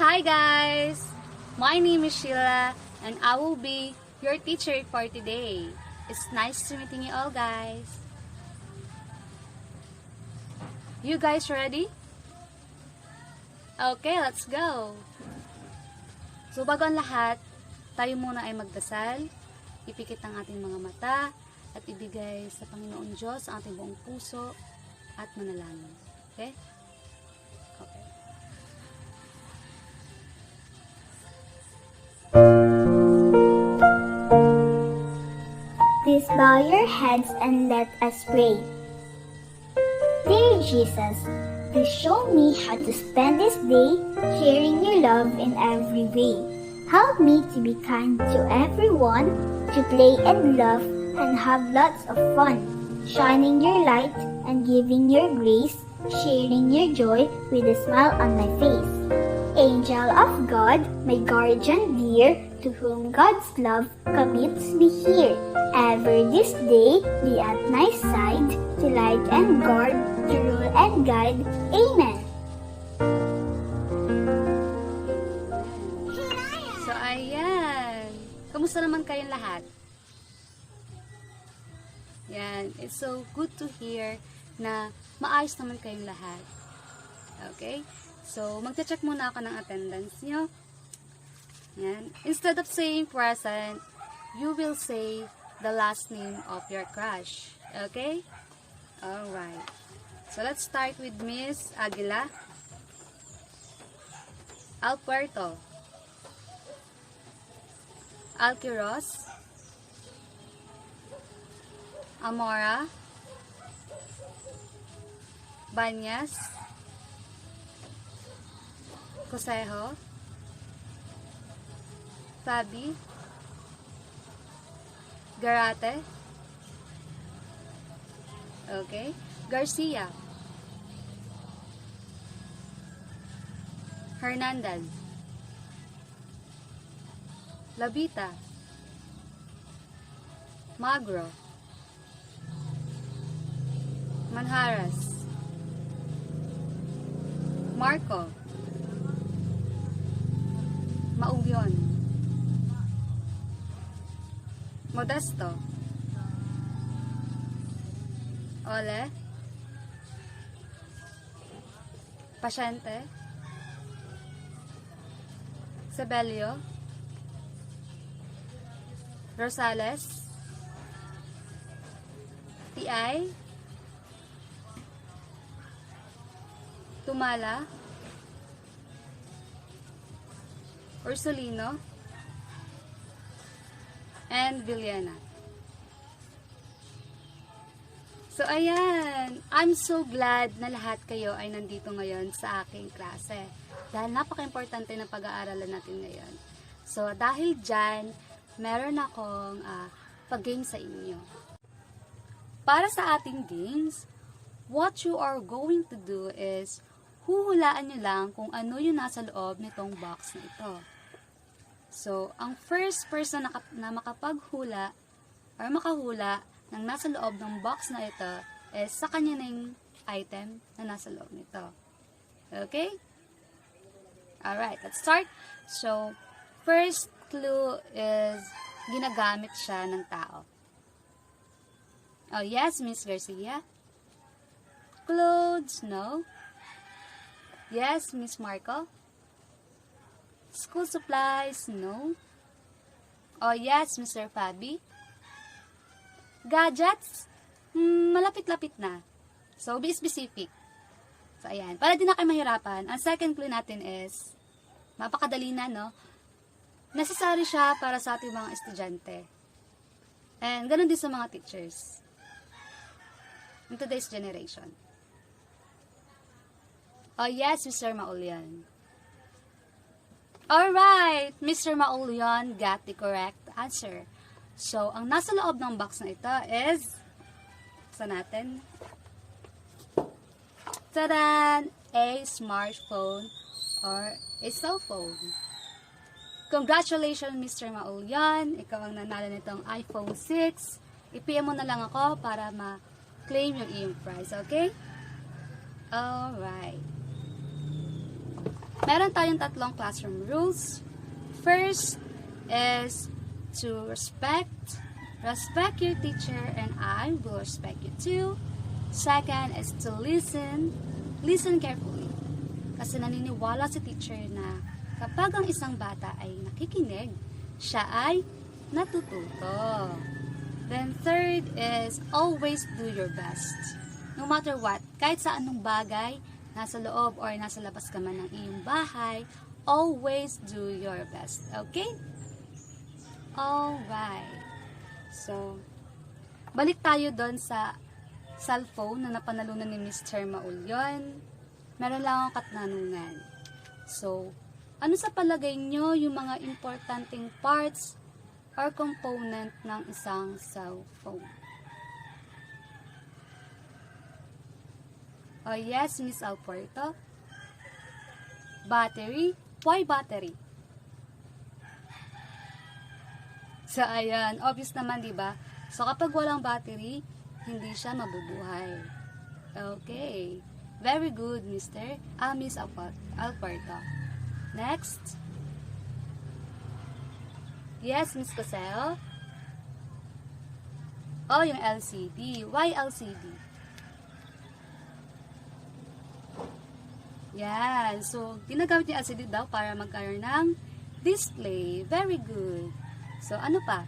Hi guys! My name is Sheila and I will be your teacher for today. It's nice to meeting you all guys. You guys ready? Okay, let's go! So bago ang lahat, tayo muna ay magdasal, ipikit ang ating mga mata at ibigay sa Panginoon Diyos ang ating buong puso at manalangin. Okay? Okay. Please bow your heads and let us pray. Dear Jesus, please show me how to spend this day sharing your love in every way. Help me to be kind to everyone, to play and love and have lots of fun, shining your light and giving your grace, sharing your joy with a smile on my face. Angel of God, my guardian dear, to whom God's love commits me here. Ever this day, be at my side, to light and guard, to rule and guide. Amen. So ayan. Kamusta naman kayong lahat? Yan. It's so good to hear na maayos naman kayong lahat. Okay? So, magche-check muna ako ng attendance nyo. Yan. Instead of saying present, you will say the last name of your crush. Okay? Alright. So, let's start with Miss Aguila. Alpuerto. Alquiros. Amora. Banyas. Cosejo. Fabi. Garate. Okay. Garcia. Hernandez. Labita. Magro. Manharas. Marco. Maugyon. Modesto. Ole. Pasyente. Sebelio. Rosales. Tiay. Tumala. Ursulino. And Villena. So, ayan. I'm so glad na lahat kayo ay nandito ngayon sa aking klase. Dahil napaka-importante na pag-aaralan natin ngayon. So, dahil dyan, meron akong pag-game sa inyo. Para sa ating games, what you are going to do is huhulaan nyo lang kung ano yung nasa loob nitong box na ito. So, ang first person na makapaghula or makahula ng nasa loob ng box na ito is sa kanya ng item na nasa loob nito. Okay? Alright, let's start. So, first clue is ginagamit siya ng tao. Oh, yes, Miss Garcia. Clothes, no. Yes, Miss Marco. School supplies, no. Oh, yes, Mr. Fabi. Gadgets, malapit-lapit na. So, be specific. So, ayan. Para din na kayo mahirapan, ang second clue natin is, mapakadali na, no? Necessary siya para sa ating mga estudyante. And, ganun din sa mga teachers. In today's generation. Oh, yes, Mr. Maulyan. Alright, Mr. Maulyan got the correct answer. So, ang nasa loob ng box na ito is, sa natin, tadan, a smartphone or a cell phone. Congratulations, Mr. Maulyan. Ikaw ang nanalo nitong iPhone 6. I-PM mo na lang ako para ma-claim yung iyong prize, okay? Alright. meron tayong tatlong classroom rules. First is to respect your teacher and I will respect you too. Second is to listen carefully. Kasi naniniwala si teacher na kapag ang isang bata ay nakikinig, siya ay natututo. Then third is always do your best. No matter what, kahit sa anong bagay, nasa loob or nasa labas ka man ng iyong bahay, always do your best. Okay? Alright. So, balik tayo doon sa cellphone na napanalunan ni Mr. Maulyon. Meron lang akong katanungan. So, ano sa palagay nyo yung mga importanteng parts or component ng isang cellphone? Oh yes, Miss Alpuerto. Battery. Why battery? So, ayan. Obvious naman, di ba? So, kapag walang battery, hindi siya mabubuhay. Okay. Very good, Miss Alpuerto. Next. Yes, Miss Cosel. Oh, yung LCD. Why LCD? Yan. So, ginagamit yung LCD daw para magkaroon ng display. Very good. So, ano pa?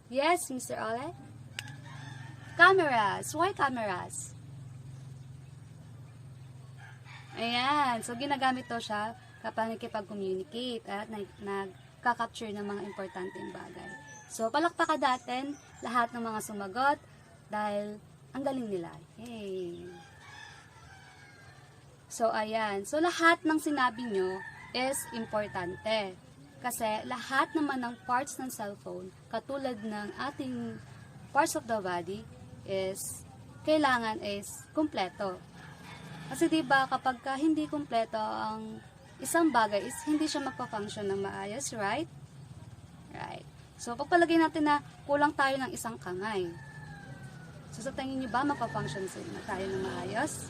Yes, Mr. Ole? Cameras. Why cameras? Ayan. So, ginagamit to siya kapag nakikipag-communicate at nagka-capture ng mga importanteng bagay. So, palakpakan natin lahat ng mga sumagot dahil ang galing nila. Yay! So, ayan. So, lahat ng sinabi nyo is importante. Kasi lahat naman ng parts ng cellphone, katulad ng ating parts of the body, is kailangan is kumpleto. Kasi diba kapag hindi kumpleto ang isang bagay is hindi siya magpa-function ng maayos, right? Right. So pagpalagay natin na kulang tayo ng isang kamay. So sa tingin niyo ba magpa-function tayo ng maayos?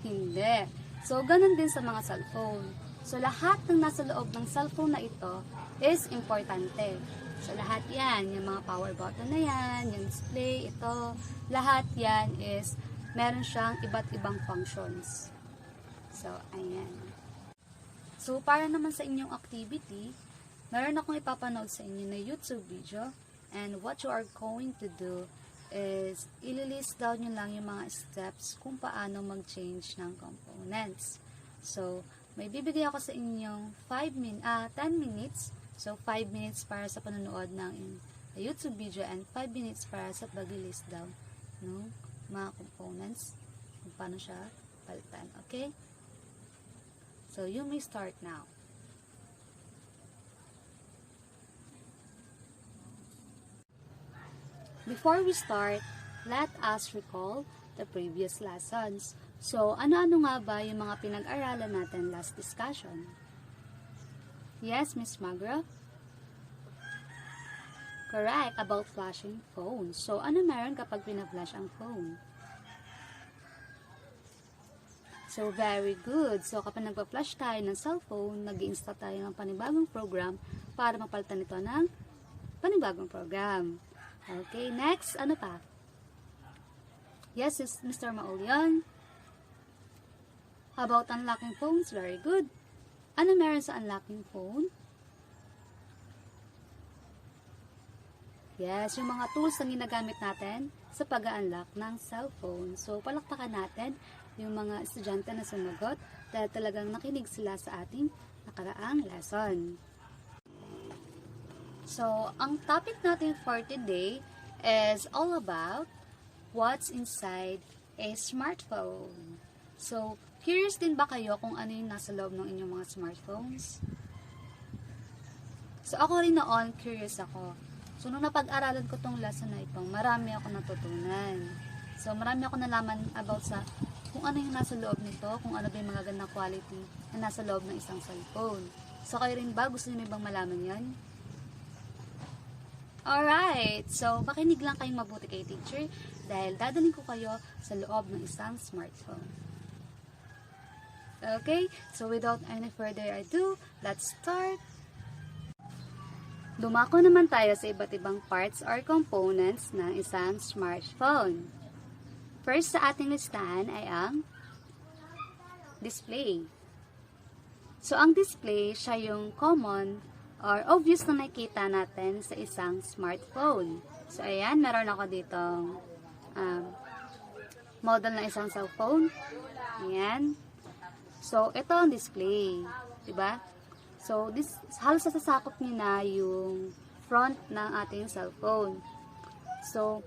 Hindi. So ganun din sa mga cellphone. So, lahat ng nasa loob ng cellphone na ito is importante. So, lahat yan, yung mga power button na yan, yung display, ito, lahat yan is meron siyang iba't ibang functions. So, ayan. So, para naman sa inyong activity, meron akong ipapanood sa inyo na YouTube video and what you are going to do is ililist down nyo lang yung mga steps kung paano mag-change ng components. So, may bibigay ako sa inyong 10 minutes. So, 5 minutes para sa panonood ng YouTube video and 5 minutes para sa pag-list down ng mga components kung paano siya palitan. Okay? So, you may start now. Before we start, let us recall the previous lessons. So, ano-ano nga ba yung mga pinag-aralan natin last discussion? Yes, Miss Magra? Correct, about flashing phones. So, ano meron kapag pina-flash ang phone? So, very good. So, kapag nagpa-flash tayo ng cellphone, nag-i-install tayo ng panibagong program para mapalitan ito ng panibagong program. Okay, next, ano pa? Yes, Mr. Maulyon. About unlocking phones, very good. Ano meron sa unlocking phone? Yes, yung mga tools na ginagamit natin sa pag-unlock ng cellphone. So, palakpakan natin yung mga estudyante na sumagot dahil talagang nakinig sila sa ating nakaraang lesson. So, ang topic natin for today is all about what's inside a smartphone. So, curious din ba kayo kung ano yung nasa loob ng inyong mga smartphones? So, ako rin noon, curious ako. So, nung napag-aralan ko tong lesson na ito, marami ako natutunan. So, marami ako nalaman about sa kung ano yung nasa loob nito, kung ano ba yung mga gandang quality na nasa loob ng isang cellphone. So, kayo rin ba? Gusto niyo bang malaman yan? Alright! So, makinig lang kayong mabuti kay teacher dahil dadalhin ko kayo sa loob ng isang smartphone. Okay, so without any further ado, let's start. Dumako naman tayo sa iba't ibang parts or components ng isang smartphone. First sa ating listahan ay ang display. So, ang display, siya yung common or obvious na nakikita natin sa isang smartphone. So, ayan, meron ako ditong model ng isang cellphone. Ayan. So, ito ang display. Diba? So, halos sasakop niyo na yung front ng ating cellphone. So,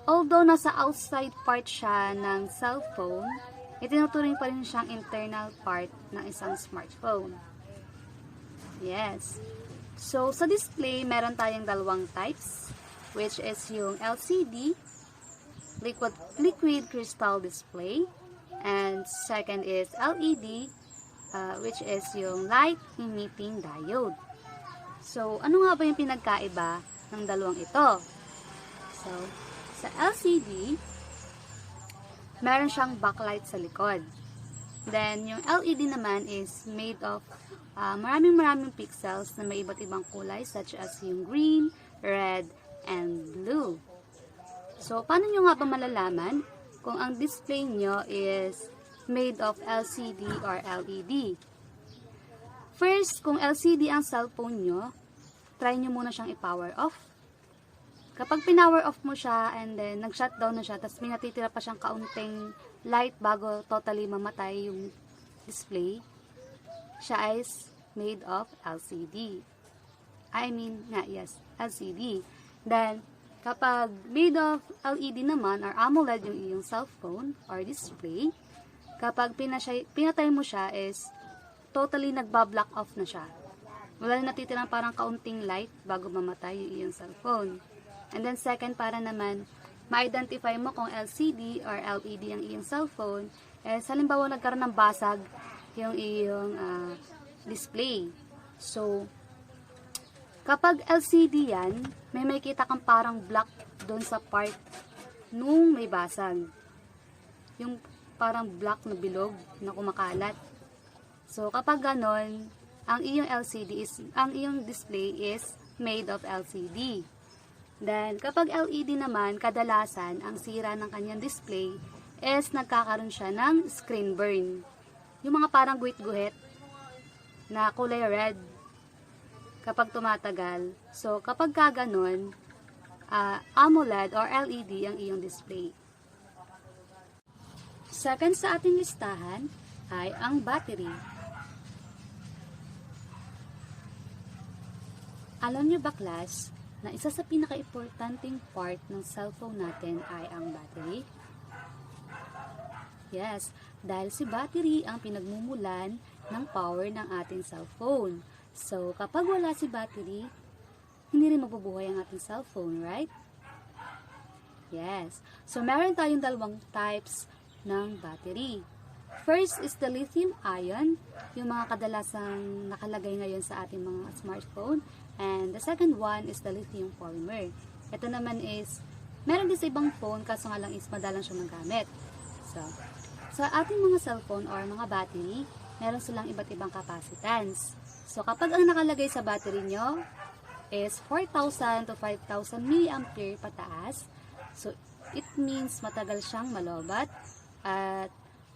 although nasa outside part siya ng cellphone, itinuturing pa rin siyang internal part ng isang smartphone. Yes. So, sa display, meron tayong dalawang types, which is yung LCD, liquid crystal display, and second is LED, which is yung light emitting diode. So, ano nga ba yung pinagkaiba ng dalawang ito? So, sa LCD, meron siyang backlight sa likod. Then, yung LED naman is made of maraming pixels na may iba't ibang kulay such as yung green, red, and blue. So, paano nyo nga ba malalaman kung ang display nyo is made of LCD or LED? First, kung LCD ang cellphone nyo, try nyo muna siyang i-power off. Kapag pinower off mo siya and then nag-shutdown na siya, tapos may natitira pa siyang kaunting light bago totally mamatay yung display, siya is made of LCD. LCD. Then, kapag made of LED naman or AMOLED yung iyong cellphone or display, kapag pinatay mo siya is totally nagbablock off na siya. Wala na natitirang parang kaunting light bago mamatay yung iyong cellphone. And then second, para naman ma-identify mo kung LCD or LED ang iyong cellphone, halimbawa nagkaroon ng basag yung iyong display. So, kapag LCD yan, may makikita kang parang black doon sa part nung may basag. Yung parang black na bilog na kumakalat. So, kapag ganon, ang iyong display is made of LCD. Then, kapag LED naman, kadalasan, ang sira ng kanyang display is nagkakaroon siya ng screen burn. Yung mga parang guhit-guhit na kulay red kapag tumatagal. So, kapag kaganon, AMOLED or LED ang iyong display. Second sa ating listahan ay ang battery. Alam nyo ba, class, na isa sa pinaka-importanting part ng cellphone natin ay ang battery? Yes, dahil si battery ang pinagmumulan ng power ng ating cellphone. So, kapag wala si battery, hindi rin mabubuhay ang ating cellphone, right? Yes. So, meron tayong dalawang types ng battery. First is the lithium-ion, yung mga kadalasang nakalagay ngayon sa ating mga smartphone. And the second one is the lithium polymer. Ito naman is, meron din sa ibang phone, kaso nga lang is madalang siya magamit. So, sa ating mga cellphone or mga battery, meron silang iba't ibang capacitance. So, kapag ang nakalagay sa battery nyo is 4,000 to 5,000 mAh pataas, so it means matagal siyang malobat at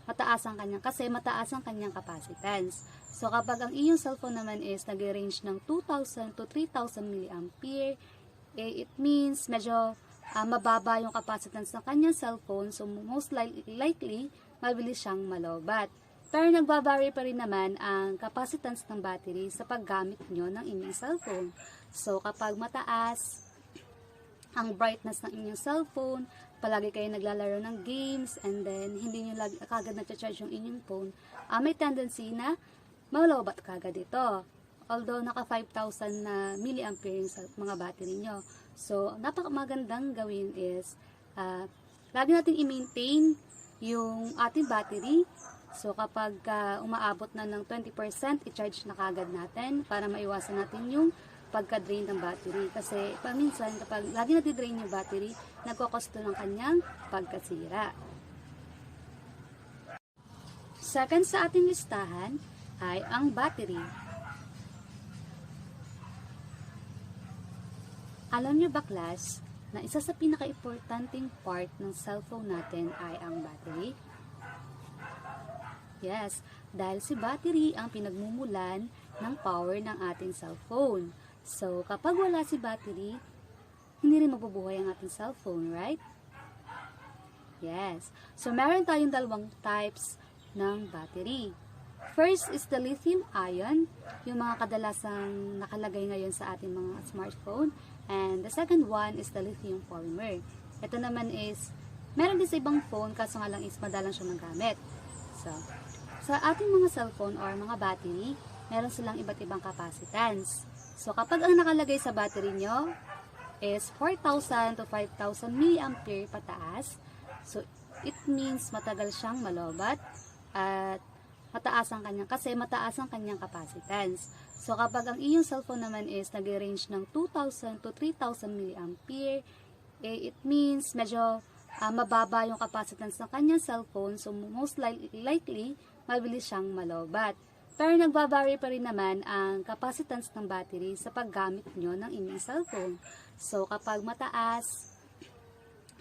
mataas ang kanyang capacitance. So, kapag ang iyong cellphone naman is nag-range ng 2,000 to 3,000 mAh, it means medyo mababa yung capacitance ng kanyang cellphone, so most likely, mabilis siyang malobat. Pero nagbabari pa rin naman ang capacitance ng battery sa paggamit nyo ng inyong cellphone. So, kapag mataas ang brightness ng inyong cellphone, palagi kayo naglalaro ng games, and then hindi nyo kagad na-charge yung inyong phone, may tendency na malobat kagad ito. Although, naka 5,000 na mAh yung mga battery nyo. So, napakamagandang gawin is, lagi natin i-maintain yung ating battery. So, kapag umaabot na ng 20%, i-charge na kagad natin para maiwasan natin yung pagka-drain ng battery. Kasi, paminsan, kapag lagi natin-drain yung battery, nagkokosto ng kanyang pagkasira. Second sa ating listahan ay ang battery. Alam niyo ba, class, na isa sa pinaka-importanting part ng cellphone natin ay ang battery? Yes, dahil si battery ang pinagmumulan ng power ng ating cellphone. So, kapag wala si battery, hindi rin mabubuhay ang ating cellphone, right? Yes. So, meron tayong dalawang types ng battery. First is the lithium ion, yung mga kadalasang nakalagay ngayon sa ating mga smartphone. And the second one is the lithium polymer. Ito naman is, meron din sa ibang phone, kaso nga lang is madalang siya magamit. So, sa ating mga cellphone or mga battery, meron silang iba't ibang capacitance. So, kapag ang nakalagay sa battery nyo is 4,000 to 5,000 mAh pataas, so it means matagal siyang malobat at mataas ang kanyang capacitance. So, kapag ang iyong cellphone naman is nag-range ng 2,000 to 3,000 mAh, it means medyo mababa yung capacitance ng kanyang cellphone. So, most likely, mabilis siyang malobat. Pero nagbabari pa rin naman ang capacitance ng battery sa paggamit nyo ng inyong cellphone. So, kapag mataas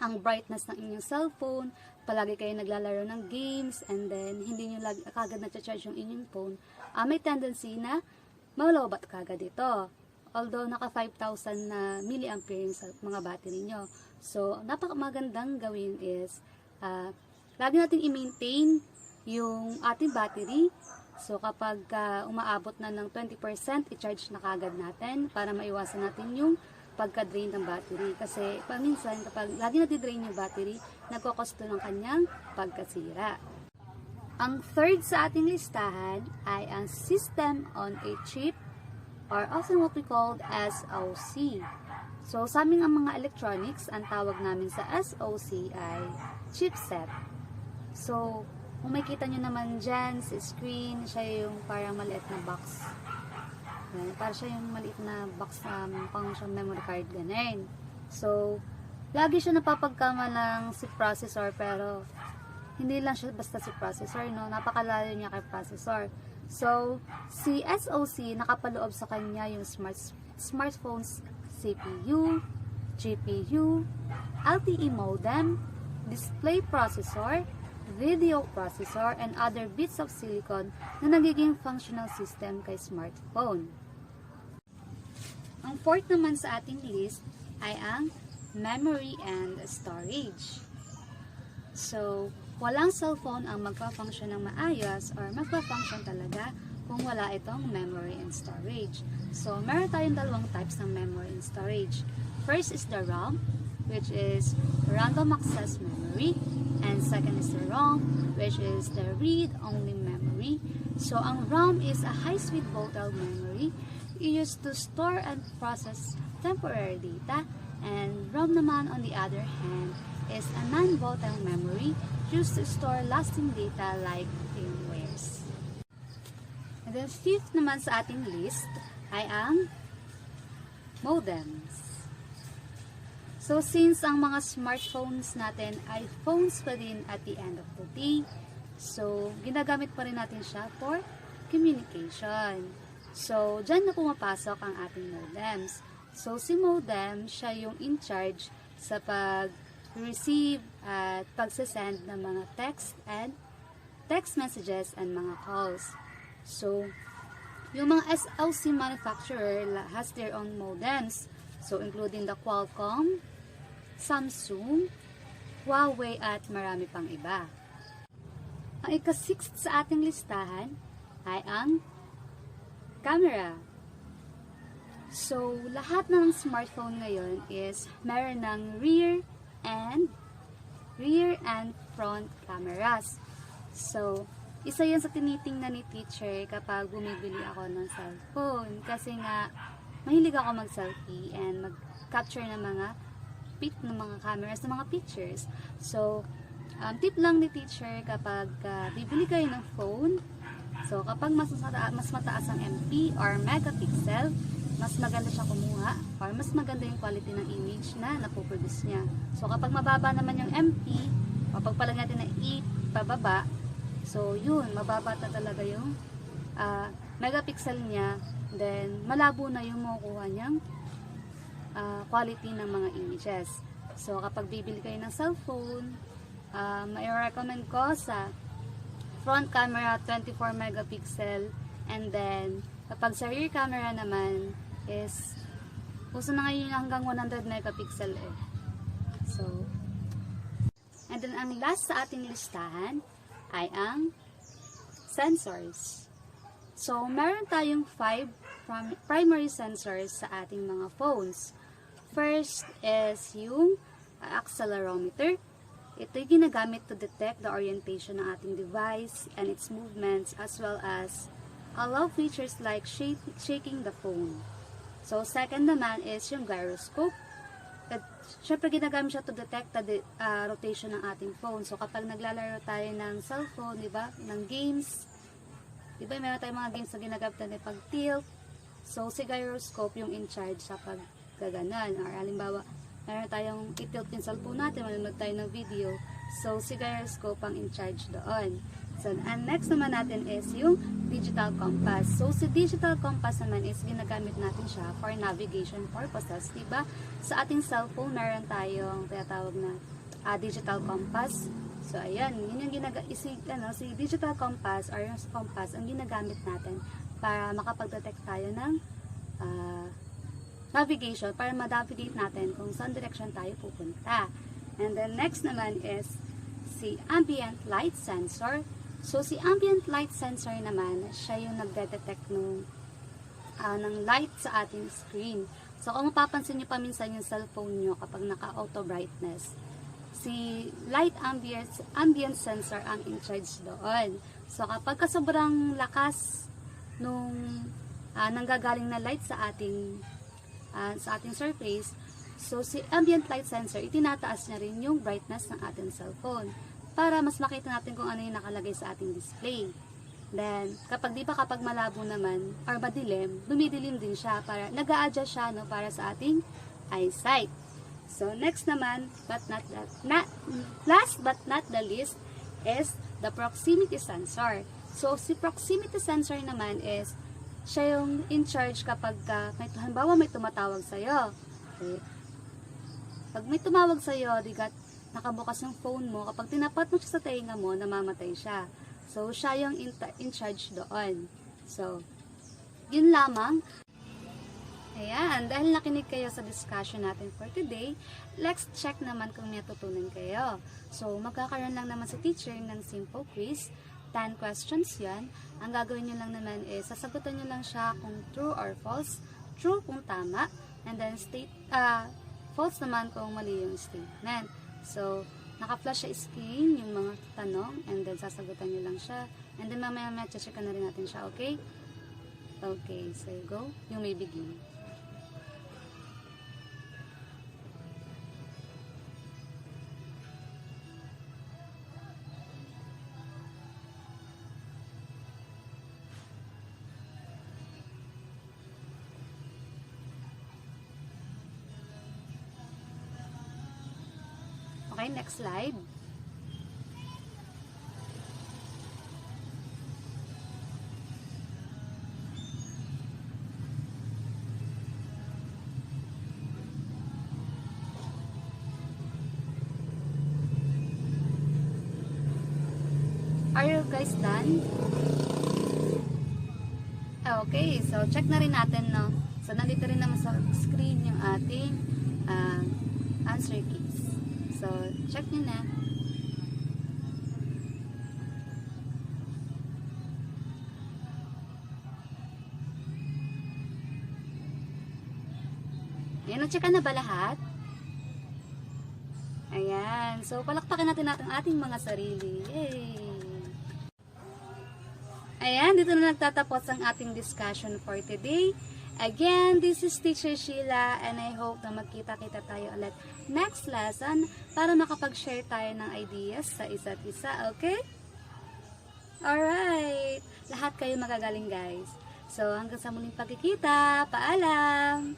ang brightness ng inyong cellphone, palagi kayo naglalaro ng games, and then hindi nyo kagad na-charge yung inyong phone, may tendency na malobat kagad ito. Although naka 5,000 na mAh yung mga battery nyo. So, napakamagandang gawin is, lagi natin i-maintain yung ating battery. So, kapag umaabot na ng 20%, i-charge na kagad natin para maiwasan natin yung pagka-drain ng battery. Kasi, paminsan, kapag lagi nati-drain yung battery, nagkokosto ng kanyang pagkasira. Ang third sa ating listahan ay ang System on a Chip, or often what we called SoC. So, sa aming ang mga electronics, ang tawag namin sa SoC ay chipset. So, kung makita nyo naman dyan sa screen, siya yung parang maliit na box. Parang siya yung maliit na box na pang siyang memory card, ganun. So, lagi siya napapagkamalang si processor, pero hindi lang siya basta si processor, no? Napakalayo niya kay processor. So, si SoC, nakapaloob sa kanya yung smartphone's CPU, GPU, LTE modem, display processor, video processor, and other bits of silicon na nagiging functional system kay smartphone. Ang fourth naman sa ating list ay ang memory and storage. So, walang cellphone ang magpa-function ng maayos or magpa-function talaga kung wala itong memory and storage. So, meron tayong dalawang types ng memory and storage. First is the RAM, which is random access memory. And second is the ROM, which is the read-only memory. So, ang ROM is a high-speed volatile memory used to store and process temporary data. And ROM naman, on the other hand, is a non-volatile memory used to store lasting data like firmwares. And then fifth naman sa ating list ay ang modems. So, since ang mga smartphones natin ay phones pa din at the end of the day, so, ginagamit pa rin natin siya for communication. So, dyan na pumapasok ang ating modems. So, si modem, siya yung in charge sa pag-receive at pag-send ng mga text messages and mga calls. So, yung mga SoC manufacturer has their own modems. So, including the Qualcomm, Samsung, Huawei, at marami pang iba. Ang ika-sixth sa ating listahan ay ang camera. So, lahat ng smartphone ngayon is meron ng rear and front cameras. So, isa yan sa tinitingnan ni teacher kapag bumibili ako ng cellphone. Kasi nga, mahilig ako mag-selfie and mag-capture ng mga cameras, ng mga pictures. So, tip lang ni teacher kapag bibili kayo ng phone, so kapag mas mataas ang MP or megapixel, mas maganda siya kumuha or mas maganda yung quality ng image na napoproduce niya. So, kapag mababa naman yung MP, o pagpalag natin na 8 pababa, So, yun, mababata talaga yung megapixel niya. Then, malabo na yung makukuha niyang quality ng mga images. So, kapag bibili kayo ng cellphone, may-recommend ko sa front camera 24 megapixel, and then kapag sa rear camera naman is uso na ngayon hanggang 100 megapixel eh. So, and then ang last sa ating listahan ay ang sensors. So, meron tayong 5 primary sensors sa ating mga phones. First is yung accelerometer. Ito'y ginagamit to detect the orientation ng ating device and its movements, as well as allow features like shaking the phone. So, second naman is yung gyroscope. At syempre ginagamit siya to detect the rotation ng ating phone. So, kapag naglalaro tayo ng cellphone, di ba, ng games, di ba, meron tayong mga games na ginagamit na pag-tilt. So, si gyroscope yung in charge sa paggaganan. Or halimbawa, meron tayong i-tilt yung cellphone natin, manonood tayo ng video. So, si gyroscope ang in charge doon. So, and next naman natin is yung digital compass. So, si digital compass naman is ginagamit natin siya for navigation purposes, diba? Sa ating cellphone, meron tayong tinatawag na digital compass. So, ayan, yun yung si digital compass or yung compass ang ginagamit natin para makapag-detect tayo ng navigation, para ma-navigate natin kung saan direction tayo pupunta. And then next naman is si ambient light sensor. So si ambient light sensor naman, siya yung nagde-detect ng light sa ating screen. So kung mapapansin niyo paminsan yung cellphone niyo kapag naka-auto brightness, si light ambient sensor ang in charge doon. So kapag sobrang lakas nung nanggagaling na light sa ating surface, so si ambient light sensor, itinataas niya rin yung brightness ng ating cellphone para mas makita natin kung ano yung nakalagay sa ating display. Then, kapag malabo naman or madilim, dumidilim din siya para nag-a-adjust siya para sa ating eyesight. So, next naman, last but not the least is the proximity sensor. So, si proximity sensor naman is siya yung in charge kapag halimbawa may tumatawag sa'yo. Okay. Pag may tumawag sa'yo, nakabukas yung phone mo, kapag tinapat mo siya sa tenga mo, namamatay siya. So, siya yung in charge doon. So, yun lamang. Ayan, dahil nakinig kayo sa discussion natin for today, let's check naman kung may natutunan kayo. So, magkakaroon lang naman sa teacher ng simple quiz. 10 questions yan. Ang gagawin nyo lang naman is, sasagutan nyo lang siya kung true or false. True kung tama. And then, false naman kung mali yung statement. So, naka-flash sa screen yung mga tanong. And then, sasagutan nyo lang siya. And then, mamaya check na rin natin siya. Okay? Okay, so go. You may begin. Okay, next slide. Are you guys done? Okay, so check na rin natin, no? So, nandito rin naman sa screen yung ating answer keys. So, check nyo na. Ayan, na-checkan na ba lahat? Ayan. So, palakpakan natin ang ating mga sarili. Yay! Ayan, dito na nagtatapos ang ating discussion for today. Again, this is Teacher Sheila and I hope na magkita-kita tayo ulit next lesson para makapag-share tayo ng ideas sa isa't isa, okay? Alright! Lahat kayo magagaling, guys. So, hanggang sa muling pagkikita, paalam!